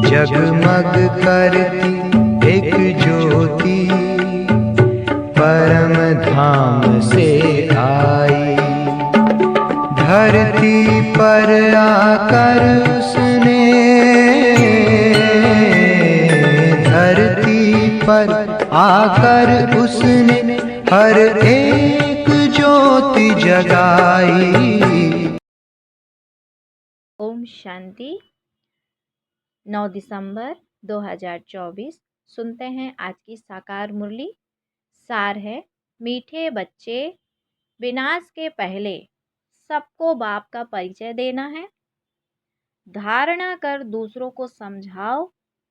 जगमग करती एक ज्योति परम धाम से आई। धरती पर आकर उसने, धरती पर आकर उसने हर एक ज्योति जगाई। ओम शांति। 9 दिसंबर 2024 सुनते हैं आज की साकार मुरली। सार है, मीठे बच्चे, विनाश के पहले सबको बाप का परिचय देना है। धारणा कर दूसरों को समझाओ,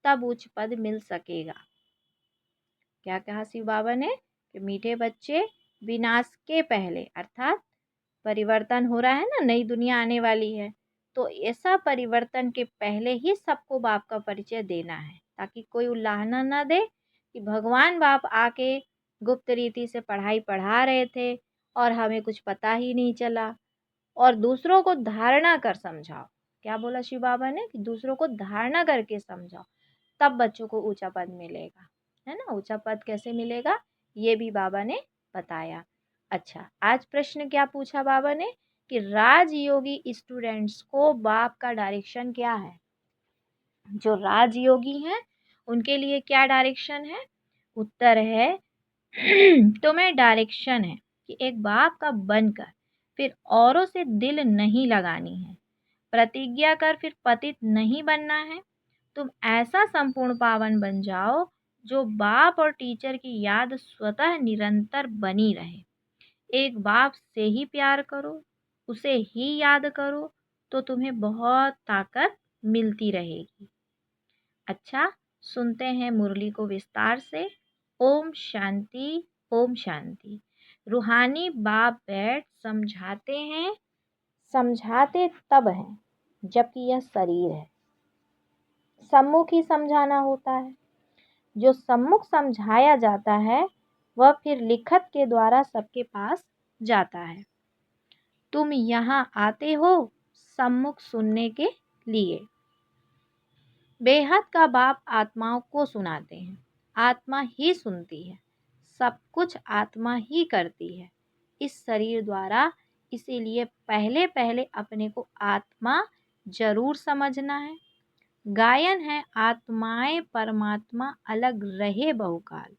तब उच्च पद मिल सकेगा। क्या कहा शिव बाबा ने कि मीठे बच्चे, विनाश के पहले, अर्थात परिवर्तन हो रहा है ना, नई दुनिया आने वाली है, तो ऐसा परिवर्तन के पहले ही सबको बाप का परिचय देना है, ताकि कोई उल्लाहना ना दे कि भगवान बाप आके गुप्त रीति से पढ़ाई पढ़ा रहे थे और हमें कुछ पता ही नहीं चला। और दूसरों को धारणा कर समझाओ। क्या बोला शिव बाबा ने कि दूसरों को धारणा करके समझाओ, तब बच्चों को ऊंचा पद मिलेगा, है ना। ऊंचा पद कैसे मिलेगा ये भी बाबा ने बताया। अच्छा, आज प्रश्न क्या पूछा बाबा ने कि राजयोगी स्टूडेंट्स को बाप का डायरेक्शन क्या है। जो राजयोगी हैं उनके लिए क्या डायरेक्शन है। उत्तर है तुम्हें डायरेक्शन है कि एक बाप का बनकर फिर औरों से दिल नहीं लगानी है, प्रतिज्ञा कर फिर पतित नहीं बनना है। तुम ऐसा संपूर्ण पावन बन जाओ जो बाप और टीचर की याद स्वतः निरंतर बनी रहे। एक बाप से ही प्यार करो, उसे ही याद करो, तो तुम्हें बहुत ताकत मिलती रहेगी। अच्छा, सुनते हैं मुरली को विस्तार से। ओम शांति, ओम शांति। रूहानी बाप बैठ समझाते हैं, समझाते तब हैं जबकि यह शरीर है। सम्मुख ही समझाना होता है। जो सम्मुख समझाया जाता है वह फिर लिखत के द्वारा सबके पास जाता है। तुम यहाँ आते हो सम्मुख सुनने के लिए। बेहद का बाप आत्माओं को सुनाते हैं। आत्मा ही सुनती है, सब कुछ आत्मा ही करती है इस शरीर द्वारा। इसीलिए पहले पहले अपने को आत्मा जरूर समझना है। गायन है आत्माएं परमात्मा अलग रहे बहुकाल।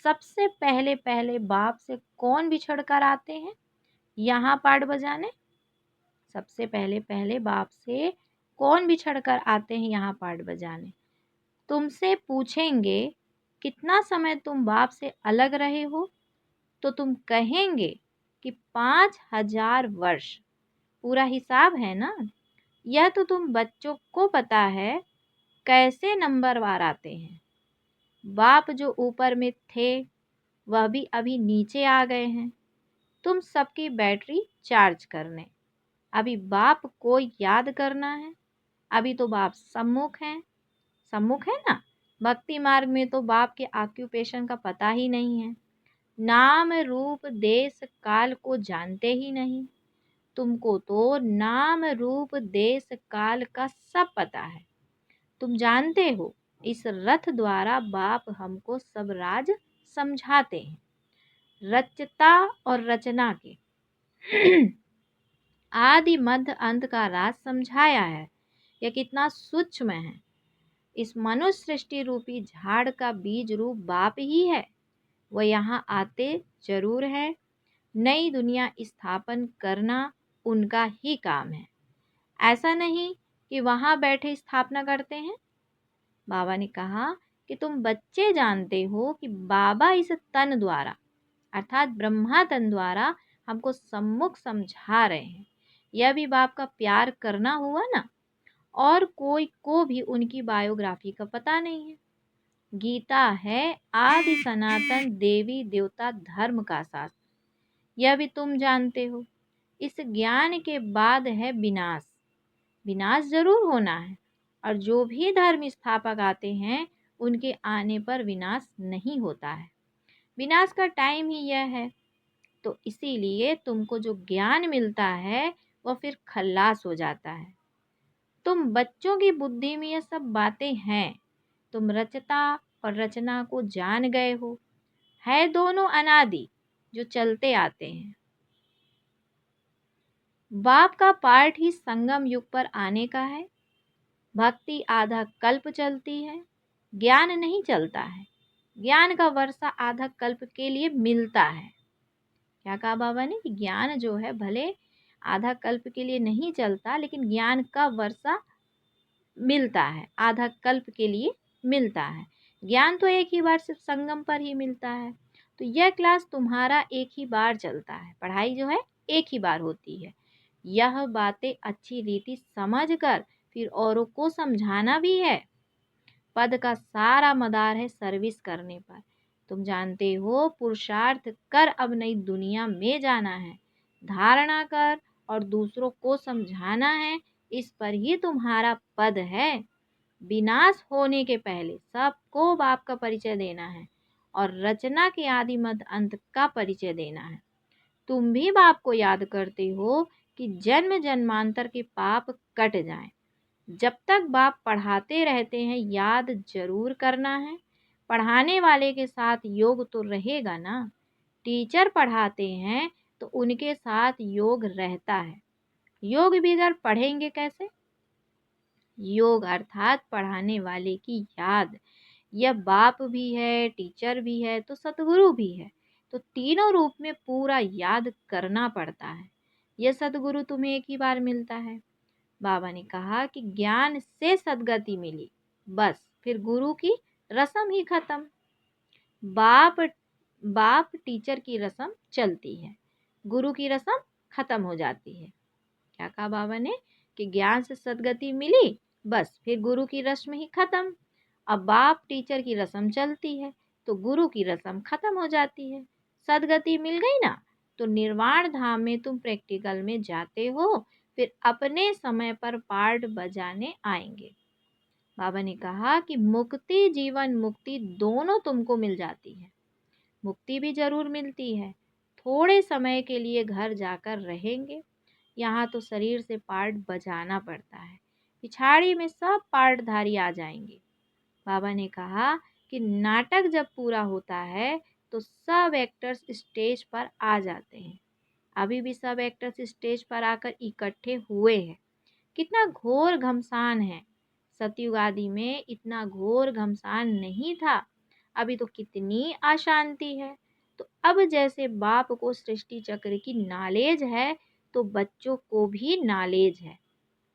सबसे पहले पहले बाप से कौन बिछड़ कर आते हैं यहाँ पाठ बजाने। सबसे पहले पहले बाप से कौन बिछड़ कर आते हैं यहाँ पाठ बजाने। तुमसे पूछेंगे कितना समय तुम बाप से अलग रहे हो, तो तुम कहेंगे कि 5000 वर्ष। पूरा हिसाब है ना। यह तो तुम बच्चों को पता है कैसे नंबरवार आते हैं। बाप जो ऊपर में थे वह भी अभी नीचे आ गए हैं तुम सबकी बैटरी चार्ज करने। अभी बाप को याद करना है। अभी तो बाप सम्मुख हैं, सम्मुख है ना। भक्ति मार्ग में तो बाप के ऑक्यूपेशन का पता ही नहीं है। नाम रूप देश काल को जानते ही नहीं। तुमको तो नाम रूप देश काल का सब पता है। तुम जानते हो इस रथ द्वारा बाप हमको सब राज समझाते हैं। रचता और रचना के आदि मध्य अंत का राज समझाया है। यह कितना सूक्ष्म है। इस मनुष्य सृष्टि रूपी झाड़ का बीज रूप बाप ही है। वह यहाँ आते जरूर है। नई दुनिया स्थापन करना उनका ही काम है। ऐसा नहीं कि वहाँ बैठे स्थापना करते हैं। बाबा ने कहा कि तुम बच्चे जानते हो कि बाबा इस तन द्वारा अर्थात ब्रह्मा तन द्वारा हमको सम्मुख समझा रहे हैं। यह भी बाप का प्यार करना हुआ ना। और कोई को भी उनकी बायोग्राफी का पता नहीं है। गीता है आदि सनातन देवी देवता धर्म का शास्त्र। यह भी तुम जानते हो। इस ज्ञान के बाद है विनाश। विनाश जरूर होना है। और जो भी धर्म स्थापक आते हैं उनके आने पर विनाश नहीं होता है। विनाश का टाइम ही यह है। तो इसीलिए तुमको जो ज्ञान मिलता है वह फिर खल्लास हो जाता है। तुम बच्चों की बुद्धि में ये सब बातें हैं। तुम रचता और रचना को जान गए हो। है दोनों अनादि जो चलते आते हैं। बाप का पाठ ही संगम युग पर आने का है। भक्ति आधा कल्प चलती है, ज्ञान नहीं चलता है। ज्ञान का वर्षा आधा कल्प के लिए मिलता है। क्या कहा बाबा ने कि ज्ञान जो है भले आधा कल्प के लिए नहीं चलता, लेकिन ज्ञान का वर्षा मिलता है, आधा कल्प के लिए मिलता है। ज्ञान तो एक ही बार सिर्फ संगम पर ही मिलता है। तो यह क्लास तुम्हारा एक ही बार चलता है, पढ़ाई जो है एक ही बार होती है। यह बातें अच्छी रीति समझ कर फिर औरों को समझाना भी है। पद का सारा मदार है सर्विस करने पर। तुम जानते हो पुरुषार्थ कर अब नई दुनिया में जाना है, धारणा कर और दूसरों को समझाना है। इस पर ही तुम्हारा पद है। विनाश होने के पहले सबको बाप का परिचय देना है और रचना के आदि मध्य अंत का परिचय देना है। तुम भी बाप को याद करते हो कि जन्म जन्मांतर के पाप कट जाएं। जब तक बाप पढ़ाते रहते हैं याद जरूर करना है। पढ़ाने वाले के साथ योग तो रहेगा ना। टीचर पढ़ाते हैं तो उनके साथ योग रहता है। योग बगैर पढ़ेंगे कैसे? योग अर्थात पढ़ाने वाले की याद। यह बाप भी है, टीचर भी है, तो सतगुरु भी है। तो तीनों रूप में पूरा याद करना पड़ता है। यह सतगुरु तुम्हें एक ही बार मिलता है। बाबा ने कहा कि ज्ञान से सद्गति मिली, बस फिर गुरु की रस्म ही खत्म। बाप बाप टीचर की रस्म चलती है, गुरु की रस्म खत्म हो जाती है। क्या कहा बाबा ने कि ज्ञान से सद्गति मिली, बस फिर गुरु की रस्म ही खत्म। अब बाप टीचर की रस्म चलती है तो गुरु की रस्म खत्म हो जाती है। सद्गति मिल गई ना, तो निर्वाण धाम में तुम प्रैक्टिकल में जाते हो, फिर अपने समय पर पार्ट बजाने आएंगे। बाबा ने कहा कि मुक्ति जीवन मुक्ति दोनों तुमको मिल जाती है। मुक्ति भी जरूर मिलती है। थोड़े समय के लिए घर जाकर रहेंगे। यहाँ तो शरीर से पार्ट बजाना पड़ता है, पिछाड़ी में सब पार्टधारी आ जाएंगे। बाबा ने कहा कि नाटक जब पूरा होता है तो सब एक्टर्स स्टेज पर आ जाते हैं। अभी भी सब एक्टर्स स्टेज पर आकर इकट्ठे हुए हैं। कितना घोर घमसान है। सतयुग आदि में इतना घोर घमसान नहीं था। अभी तो कितनी अशांति है। तो अब जैसे बाप को सृष्टि चक्र की नॉलेज है तो बच्चों को भी नॉलेज है।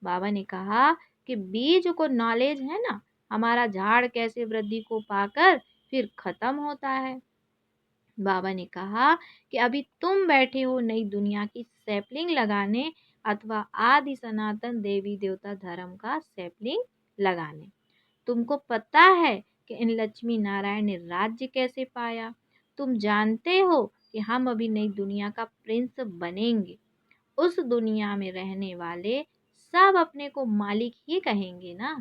बाबा ने कहा कि बीज को नॉलेज है ना, हमारा झाड़ कैसे वृद्धि को पाकर फिर खत्म होता है। बाबा ने कहा कि अभी तुम बैठे हो नई दुनिया की सैपलिंग लगाने अथवा आदि सनातन देवी देवता धर्म का सैपलिंग लगाने। तुमको पता है कि इन लक्ष्मी नारायण ने राज्य कैसे पाया। तुम जानते हो कि हम अभी नई दुनिया का प्रिंस बनेंगे। उस दुनिया में रहने वाले सब अपने को मालिक ही कहेंगे ना।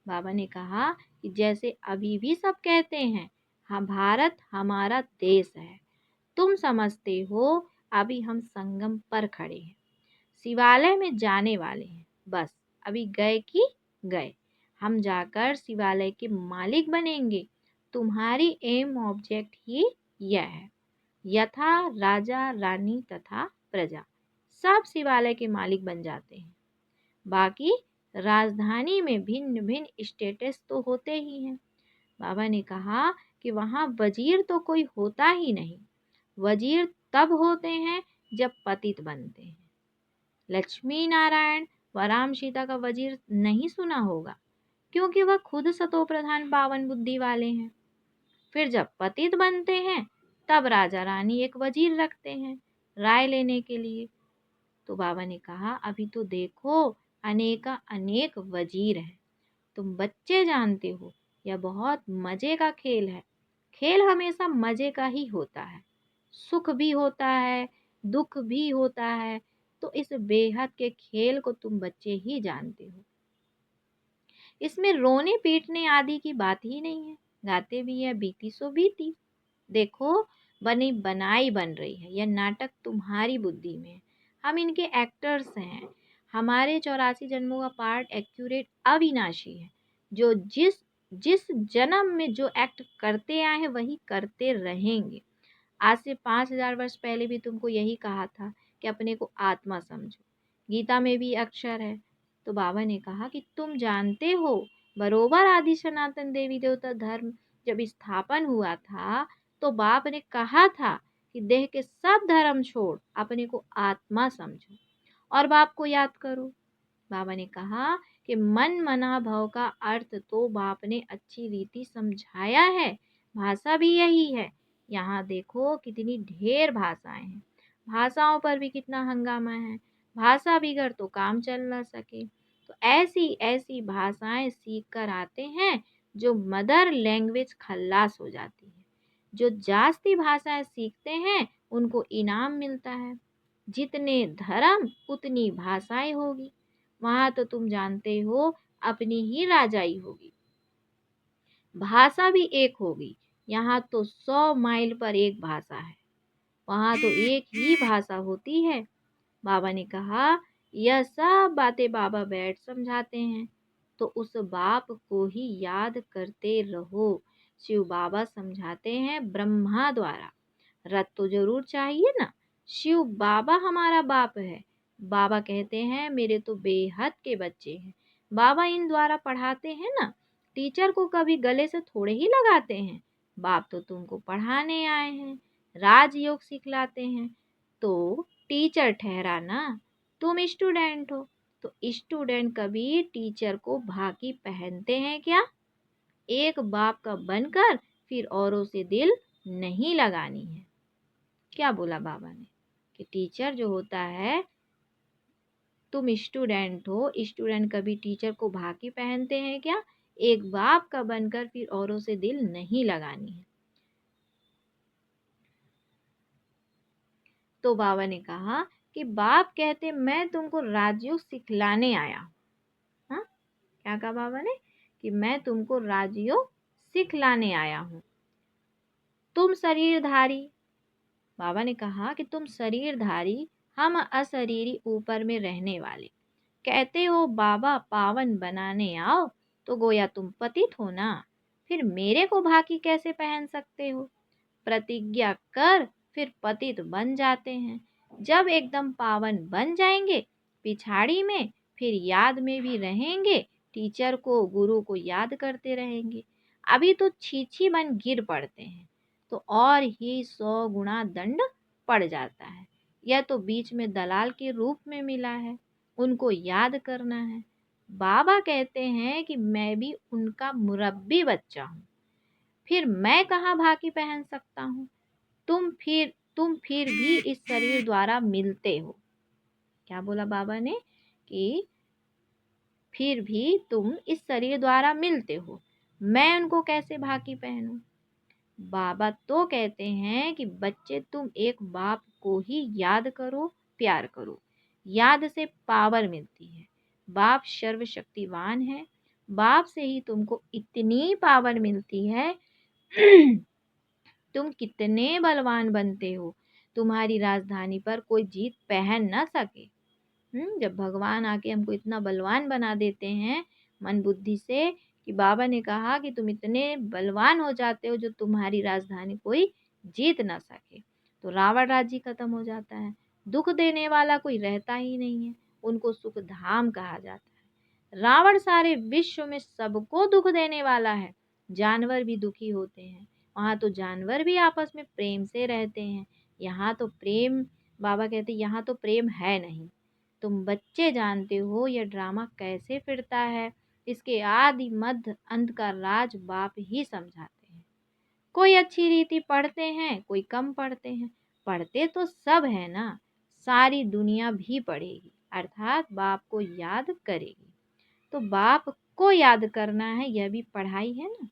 बाबा ने कहा कि जैसे अभी भी सब कहते हैं हाँ भारत हमारा देश है, तुम समझते हो अभी हम संगम पर खड़े हैं, शिवालय में जाने वाले हैं। बस अभी गए कि गए, हम जाकर शिवालय के मालिक बनेंगे। तुम्हारी एम ऑब्जेक्ट ही यह है। यथा राजा रानी तथा प्रजा सब शिवालय के मालिक बन जाते हैं। बाकी राजधानी में भिन्न भिन्न स्टेटस तो होते ही हैं। बाबा ने कहा कि वहाँ वजीर तो कोई होता ही नहीं। वजीर तब होते हैं जब पतित बनते हैं। लक्ष्मी नारायण व राम सीता का वजीर नहीं सुना होगा, क्योंकि वह खुद सतो प्रधान पावन बुद्धि वाले हैं। फिर जब पतित बनते हैं तब राजा रानी एक वजीर रखते हैं राय लेने के लिए। तो बाबा ने कहा अभी तो देखो अनेका अनेक वजीर हैं। तुम बच्चे जानते हो यह बहुत मजे का खेल है। खेल हमेशा मजे का ही होता है, सुख भी होता है, दुख भी होता है। तो इस बेहद के खेल को तुम बच्चे ही जानते हो। इसमें रोने पीटने आदि की बात ही नहीं है। गाते भी है बीती सो बीती। देखो बनी बनाई बन रही है। यह नाटक तुम्हारी बुद्धि में है, हम इनके एक्टर्स हैं। हमारे 84 जन्मों का पार्ट एक्यूरेट अविनाशी है, जो जिस जिस जन्म में जो एक्ट करते आए हैं वही करते रहेंगे। आज से 5000 वर्ष पहले भी तुमको यही कहा था कि अपने को आत्मा समझो। गीता में भी अक्षर है। तो बाबा ने कहा कि तुम जानते हो बरोबर आदि सनातन देवी देवता धर्म जब स्थापन हुआ था तो बाप ने कहा था कि देह के सब धर्म छोड़ अपने को आत्मा समझो और बाप को याद करो। बाबा ने कहा कि मन मना भव का अर्थ तो बाप ने अच्छी रीति समझाया है। भाषा भी यही है। यहाँ देखो कितनी ढेर भाषाएं हैं। भाषाओं पर भी कितना हंगामा है। भाषा बिगड़ तो काम चल ना सके। तो ऐसी ऐसी भाषाएं सीख कर आते हैं जो मदर लैंग्वेज खल्लास हो जाती है। जो जास्ती भाषाएं सीखते हैं उनको इनाम मिलता है। जितने धर्म उतनी भाषाएं होगी। वहां तो तुम जानते हो अपनी ही राजाई होगी। भाषा भी एक होगी। यहाँ तो 100 माइल पर एक भाषा है। वहां तो एक ही भाषा होती है। बाबा ने कहा यह सब बातें बाबा बैठ समझाते हैं तो उस बाप को ही याद करते रहो। शिव बाबा समझाते हैं ब्रह्मा द्वारा। रथ तो जरूर चाहिए ना। शिव बाबा हमारा बाप है। बाबा कहते हैं मेरे तो बेहद के बच्चे हैं। बाबा इन द्वारा पढ़ाते हैं ना। टीचर को कभी गले से थोड़े ही लगाते हैं। बाप तो तुमको पढ़ाने आए हैं, राजयोग सिखलाते हैं। तो टीचर ठहरा ना, तुम स्टूडेंट हो। तो स्टूडेंट कभी टीचर को भाकी पहनते हैं क्या? एक बाप का बनकर फिर औरों से दिल नहीं लगानी है। क्या बोला बाबा ने कि टीचर जो होता है, तुम स्टूडेंट हो, स्टूडेंट कभी टीचर को भाकी पहनते हैं क्या? एक बाप का बनकर फिर औरों से दिल नहीं लगानी है। तो बाबा ने कहा कि बाप कहते मैं तुमको राजयोग सिखलाने आया हूँ। हाँ, क्या कहा बाबा ने कि मैं तुमको राजयोग सिखलाने आया हूँ। तुम शरीरधारी, बाबा ने कहा कि तुम शरीरधारी, हम अशरीरी ऊपर में रहने वाले। कहते हो बाबा पावन बनाने आओ तो गोया तुम पतित हो ना। फिर मेरे को भाकी कैसे पहन सकते हो? प्रतिज्ञा कर फिर पतित बन जाते हैं। जब एकदम पावन बन जाएंगे पिछाड़ी में फिर याद में भी रहेंगे। टीचर को गुरु को याद करते रहेंगे। अभी तो छीछी बन गिर पड़ते हैं तो और ही 100 गुना दंड पड़ जाता है। यह तो बीच में दलाल के रूप में मिला है, उनको याद करना है। बाबा कहते हैं कि मैं भी उनका मुरब्बी बच्चा हूँ। फिर मैं कहाँ भाकी पहन सकता हूँ? तुम फिर भी इस शरीर द्वारा मिलते हो। क्या बोला बाबा ने कि फिर भी तुम इस शरीर द्वारा मिलते हो। मैं उनको कैसे भाकी पहनूं? बाबा तो कहते हैं कि बच्चे तुम एक बाप को ही याद करो, प्यार करो। याद से पावर मिलती है। बाप सर्वशक्तिवान है। बाप से ही तुमको इतनी पावर मिलती है तुम कितने बलवान बनते हो, तुम्हारी राजधानी पर कोई जीत पहन ना सके। जब भगवान आके हमको इतना बलवान बना देते हैं मन बुद्धि से कि बाबा ने कहा कि तुम इतने बलवान हो जाते हो जो तुम्हारी राजधानी कोई जीत ना सके, तो रावण राज्य खत्म हो जाता है। दुख देने वाला कोई रहता ही नहीं है। उनको सुख धाम कहा जाता है। रावण सारे विश्व में सबको दुख देने वाला है। जानवर भी दुखी होते हैं। वहाँ तो जानवर भी आपस में प्रेम से रहते हैं। यहाँ तो प्रेम, बाबा कहते यहाँ तो प्रेम है नहीं। तुम बच्चे जानते हो यह ड्रामा कैसे फिरता है। इसके आदि मध्य अंत का राज बाप ही समझाते हैं। कोई अच्छी रीति पढ़ते हैं, कोई कम पढ़ते हैं। पढ़ते तो सब है ना। सारी दुनिया भी पढ़ेगी, अर्थात बाप को याद करेगी। तो बाप को याद करना है, यह भी पढ़ाई है ना।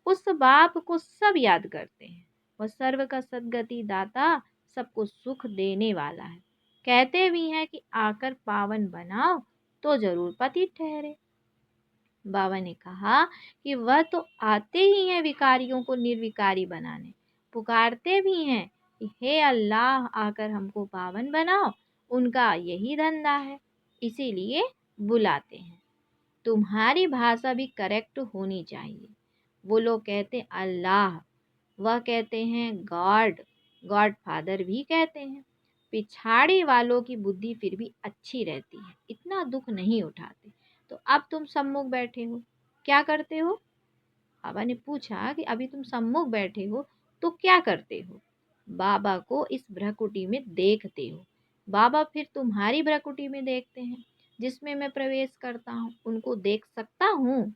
उस बाप को सब याद करते हैं। वह सर्व का सद्गति दाता, सबको सुख देने वाला है। कहते भी हैं कि आकर पावन बनाओ तो जरूर पति ठहरे। बाबा ने कहा कि वह तो आते ही हैं विकारियों को निर्विकारी बनाने। पुकारते भी हैं कि हे अल्लाह आकर हमको पावन बनाओ। उनका यही धंधा है। इसीलिए बुलाते हैं। तुम्हारी भाषा भी करेक्ट होनी चाहिए। वो लोग कहते हैं अल्लाह, वह कहते हैं गॉड, गॉड फादर भी कहते हैं। पिछाड़ी वालों की बुद्धि फिर भी अच्छी रहती है, इतना दुख नहीं उठाते। तो अब तुम सम्मुख बैठे हो, क्या करते हो? बाबा ने पूछा कि अभी तुम सम्मुख बैठे हो तो क्या करते हो? बाबा को इस भ्रकुटी में देखते हो। बाबा फिर तुम्हारी भ्रकुटी में देखते हैं, जिसमें मैं प्रवेश करता हूँ उनको देख सकता हूँ।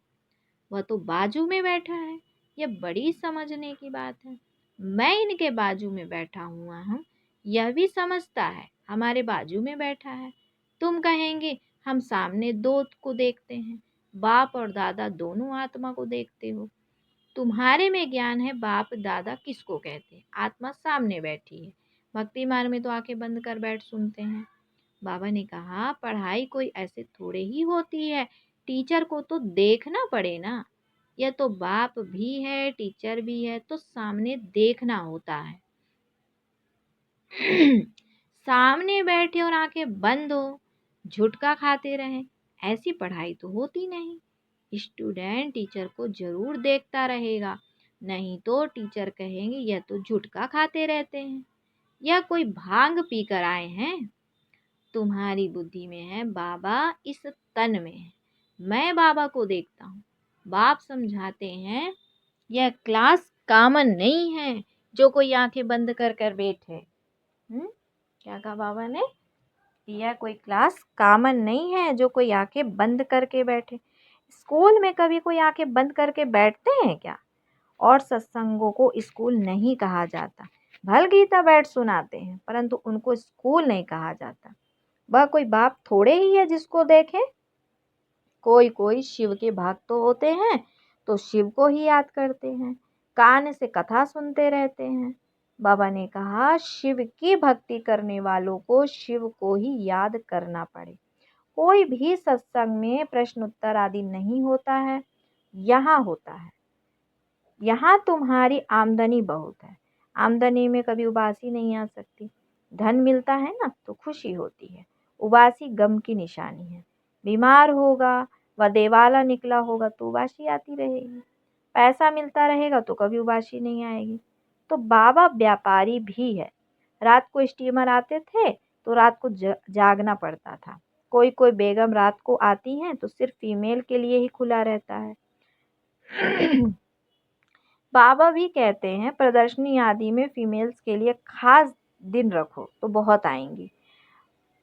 वह तो बाजू में बैठा है, यह बड़ी समझने की बात है। मैं इनके बाजू में बैठा हुआ हूँ, यह भी समझता है हमारे बाजू में बैठा है। तुम कहेंगे हम सामने दो को देखते हैं, बाप और दादा दोनों आत्मा को देखते हो। तुम्हारे में ज्ञान है बाप दादा किसको कहते हैं, आत्मा सामने बैठी है। भक्ति मार्ग में तो आंखें बंद कर बैठ सुनते हैं। बाबा ने कहा पढ़ाई कोई ऐसे थोड़े ही होती है, टीचर को तो देखना पड़े ना। यह तो बाप भी है टीचर भी है, तो सामने देखना होता है। सामने बैठे और आंखें बंद हो, झुटका खाते रहें, ऐसी पढ़ाई तो होती नहीं। स्टूडेंट टीचर को जरूर देखता रहेगा, नहीं तो टीचर कहेंगे यह तो झुटका खाते रहते हैं, यह कोई भांग पी कर आए हैं। तुम्हारी बुद्धि में है बाबा इस तन में है, मैं बाबा को देखता हूँ। बाप समझाते हैं यह क्लास कॉमन नहीं है जो कोई आंखें बंद कर कर बैठे। क्या कहा बाबा ने? यह कोई क्लास कॉमन नहीं है जो कोई आंखें बंद करके बैठे। स्कूल में कभी कोई आंखें बंद करके बैठते हैं क्या? और सत्संगों को स्कूल नहीं कहा जाता। भल गीता बैठ सुनाते हैं, परंतु उनको स्कूल नहीं कहा जाता। वह कोई बाप थोड़े ही है जिसको देखे। कोई कोई शिव के भक्त तो होते हैं, तो शिव को ही याद करते हैं, कान से कथा सुनते रहते हैं। बाबा ने कहा शिव की भक्ति करने वालों को शिव को ही याद करना पड़े। कोई भी सत्संग में प्रश्न उत्तर आदि नहीं होता है, यहाँ होता है। यहाँ तुम्हारी आमदनी बहुत है, आमदनी में कभी उबासी नहीं आ सकती। धन मिलता है ना तो खुशी होती है, उबासी गम की निशानी है। बीमार होगा व देवाला निकला होगा तो उबासी आती रहेगी। पैसा मिलता रहेगा तो कभी उबासी नहीं आएगी। तो बाबा व्यापारी भी है। रात को स्टीमर आते थे तो रात को जागना पड़ता था। कोई कोई बेगम रात को आती हैं तो सिर्फ फीमेल के लिए ही खुला रहता है। बाबा भी कहते हैं प्रदर्शनी आदि में फीमेल्स के लिए खास दिन रखो तो बहुत आएंगी।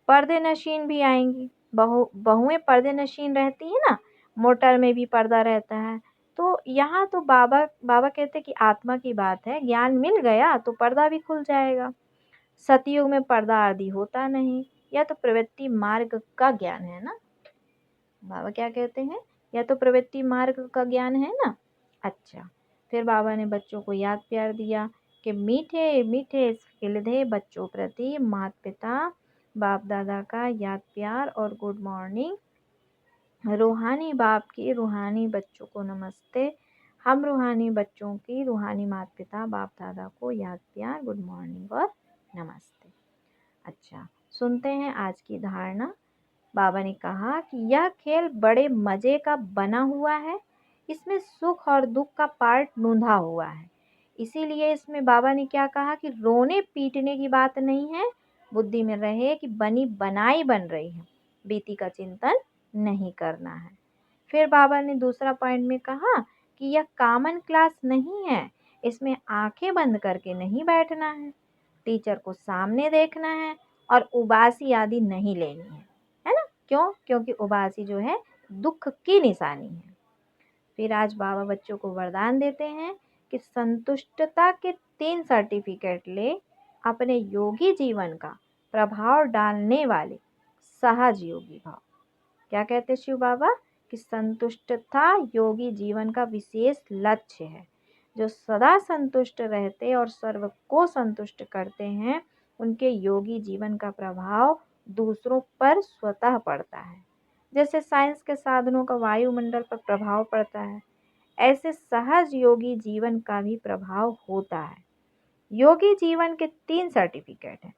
पर्दे नशीन भी आएंगी, बहुएं पर्दे नशीन रहती है ना, मोटर में भी पर्दा रहता है। तो यहाँ तो बाबा बाबा कहते कि आत्मा की बात है, ज्ञान मिल गया तो पर्दा भी खुल जाएगा। सतयुग में पर्दा आदि होता नहीं, यह तो प्रवृत्ति मार्ग का ज्ञान है ना। बाबा क्या कहते हैं, यह तो प्रवृत्ति मार्ग का ज्ञान है ना। अच्छा, फिर बाबा ने बच्चों को याद प्यार दिया कि मीठे मीठे खिलदे बच्चों प्रति माता पिता बाप दादा का याद प्यार और गुड मॉर्निंग। रूहानी बाप की रूहानी बच्चों को नमस्ते। हम रूहानी बच्चों की रूहानी माता पिता बाप दादा को याद प्यार गुड मॉर्निंग और नमस्ते। अच्छा, सुनते हैं आज की धारणा। बाबा ने कहा कि यह खेल बड़े मज़े का बना हुआ है, इसमें सुख और दुख का पार्ट नूंधा हुआ है। इसीलिए इसमें बाबा ने क्या कहा कि रोने पीटने की बात नहीं है, बुद्धि में रहे कि बनी बनाई बन रही है, बीती का चिंतन नहीं करना है। फिर बाबा ने दूसरा पॉइंट में कहा कि यह कॉमन क्लास नहीं है, इसमें आंखें बंद करके नहीं बैठना है, टीचर को सामने देखना है और उबासी आदि नहीं लेनी है ना। क्यों? क्योंकि उबासी जो है दुख की निशानी है। फिर आज बाबा बच्चों को वरदान देते हैं कि संतुष्टता के 3 सर्टिफिकेट ले, अपने योगी जीवन का प्रभाव डालने वाले सहज योगी भाव। क्या कहते शिव बाबा कि संतुष्टता योगी जीवन का विशेष लक्ष्य है। जो सदा संतुष्ट रहते और सर्व को संतुष्ट करते हैं, उनके योगी जीवन का प्रभाव दूसरों पर स्वतः पड़ता है। जैसे साइंस के साधनों का वायुमंडल पर प्रभाव पड़ता है, ऐसे सहज योगी जीवन का भी प्रभाव होता है। योगी जीवन के 3 सर्टिफिकेट हैं।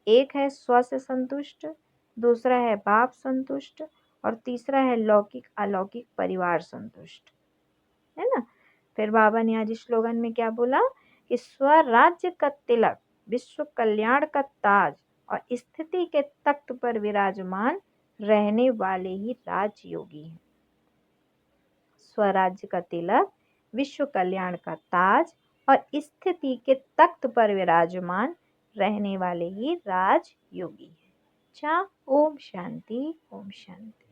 एक है स्व से संतुष्ट, दूसरा है बाप संतुष्ट और तीसरा है लौकिक अलौकिक परिवार संतुष्ट, है ना। फिर बाबा ने आज स्लोगन में क्या बोला कि स्वराज्य का तिलक, विश्व कल्याण का ताज और स्थिति के तख्त पर विराजमान रहने वाले ही राजयोगी हैं। स्वराज्य का तिलक, विश्व कल्याण का ताज और स्थिति के तख्त पर विराजमान रहने वाले ही राजयोगी हैं। अच्छा, ओम शांति, ओम शांति।